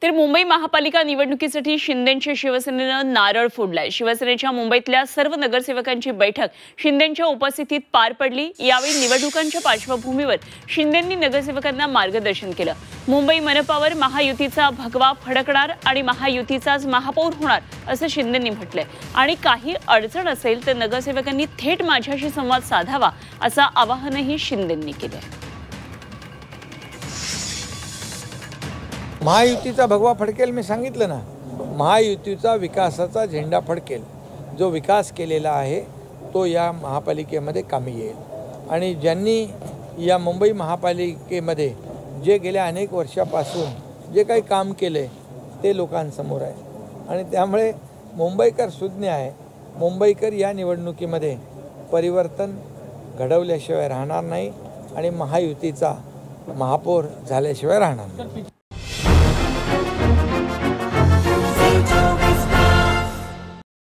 तर मुंबई महापालिका निवडणुकीसाठी शिंदेंच्या शिवसेनेनं नारळ फोडलाय। शिवसेनेच्या मुंबईतल्या सर्व नगरसेवकांची बैठक शिंदेंच्या उपस्थितीत पार पडली। यावेळी निवडणुकांच्या पार्श्वभूमीवर शिंदेंनी नगरसेवकांना मार्गदर्शन केलं। मुंबई मनपावर महायुतीचा भगवा फडकणार आणि महायुतीचाच महापौर होणार असं शिंदेंनी म्हटलंय आणि काही अडचण असेल तर नगरसेवकांनी थेट माझ्याशी संवाद साधावा असं आवाहनही शिंदेंनी केलंय। महायुतीचा भगवा फडकेल, मी सांगितलं ना, महायुतीचा विकासाचा झेंडा फडकेल। जो विकास केलेला आहे तो या महापालिकेमध्ये कामी येईल आणि ज्यांनी या मुंबई महापालिकेमध्ये जे गेल्या अनेक वर्षापासून जे काही काम केले ते लोकांसमोर आहे आणि त्यामुळे मुंबईकर सुज्ञ आहे। मुंबईकर या निवडणुकीमध्ये परिवर्तन घडवल्याशिवाय राहणार नाही आणि महायुतीचा महापौर झाल्याशिवाय राहणार नाही।